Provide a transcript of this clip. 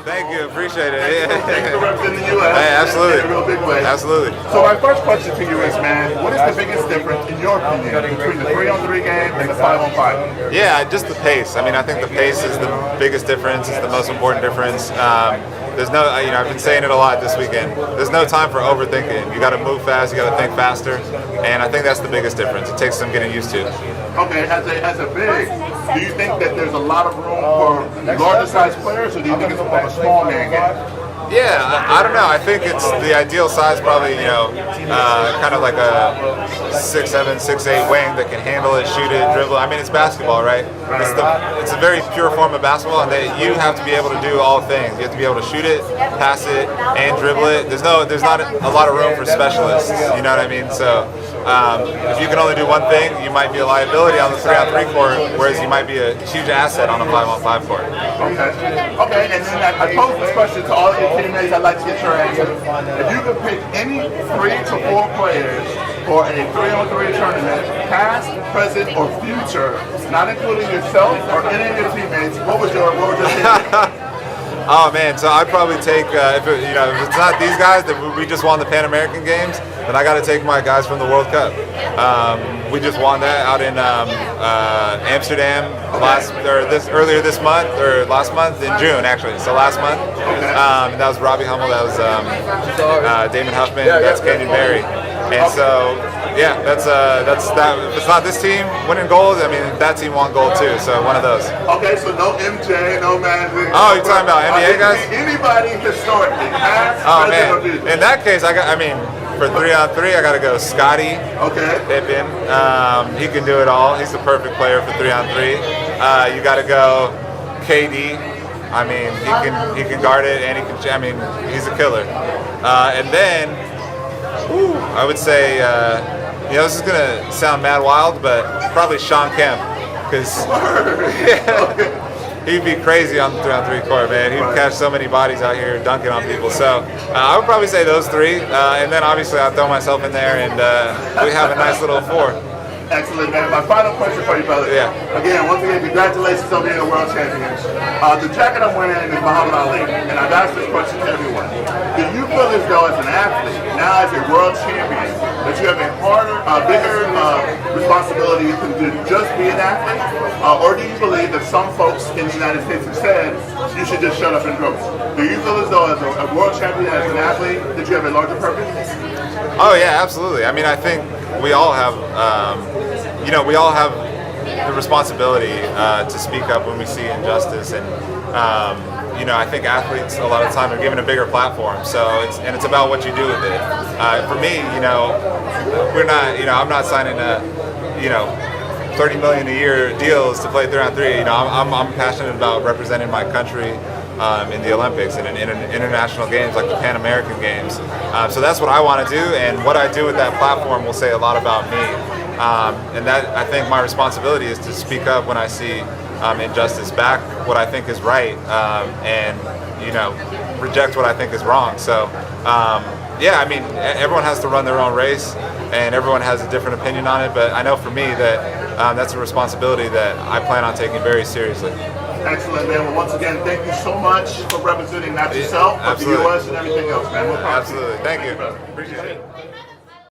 Thank you, appreciate it. Thanks for representing the U.S. Hey, absolutely. In a real big way. Absolutely. So my first question to you is, man, what is the biggest difference, in your opinion, between the 3-on-3 game and the 5-on-5? Yeah, just the pace. I mean, I think the pace is the biggest difference. It's the most important difference. There's no, I've been saying it a lot this weekend. There's no time for overthinking. You got to move fast. You got to think faster, and I think that's the biggest difference. It takes some getting used to. Okay, as a big, do you think that there's a lot of room for larger size players, or do you think it's more of a small man game? Yeah, I don't know. I think it's the ideal size, probably, kind of like a 6'7", 6'8" wing that can handle it, shoot it, dribble. I mean, it's basketball, right? It's a very pure form of basketball, and you have to be able to do all things. You have to be able to shoot it, pass it, and dribble it. There's not a lot of room for specialists. You know what I mean? So if you can only do one thing, you might be a liability on the 3-on-3 court, whereas you might be a huge asset on a 5-on-5 court. Okay, and then I pose this question to all of your teammates. I'd like to get your answer. If you could pick any 3 to 4 players for a 3-on-3 tournament, past, present, or future, not including yourself or any of your teammates, what would your pick? Oh man, so I'd probably take if it's not these guys that we just won the Pan American Games, then I got to take my guys from the World Cup. We just won that out in Amsterdam earlier this month, or last month in June actually. So last month, and that was Robbie Hummel, that was Damon Huffman, that's Kenyon Barry, and so. Yeah, that's that. If it's not this team winning gold, I mean that team won gold too. So one of those. Okay, so no MJ, no Magic. Oh, you're talking about NBA guys? Anybody historically? Oh man, in that case, for 3-on-3, I got to go Scotty. Okay. Pippen. He can do it all. He's the perfect player for 3-on-3. You got to go KD. I mean, he can guard it, and he can. I mean, he's a killer. And then, I would say. This is gonna sound mad wild, but probably Sean Kemp, because he'd be crazy on the 3-on-3 court, man. He'd catch so many bodies out here dunking on people. So I would probably say those 3, and then obviously I'll throw myself in there, and we have a nice little 4. Excellent, man. My final question for you, brother. Yeah. Again, once again, congratulations on being a world champion. The jacket I'm wearing is Muhammad Ali, and I've asked this question to everyone. Do you feel as though, as an athlete, now as a world champion, that you have a bigger responsibility to just be an athlete? Or do you believe that some folks in the United States have said you should just shut up and coach? Do you feel as though, as a world champion, as an athlete, that you have a larger purpose? Oh yeah, absolutely. I mean, I think we all have, the responsibility to speak up when we see injustice, and I think athletes a lot of the time are given a bigger platform. So it's about what you do with it. For me, we're not, I'm not signing a, $30 million a year deals to play 3-on-3. I'm passionate about representing my country in the Olympics and in international games like the Pan American Games. So that's what I want to do, and what I do with that platform will say a lot about me. And that, I think, my responsibility is to speak up when I see injustice, back what I think is right, and reject what I think is wrong. So yeah, I mean, everyone has to run their own race, and everyone has a different opinion on it. But I know for me that that's a responsibility that I plan on taking very seriously. Excellent, man. Well, once again, thank you so much for representing not yourself, but the U.S. and everything else, man. Absolutely. Thank you. Appreciate it.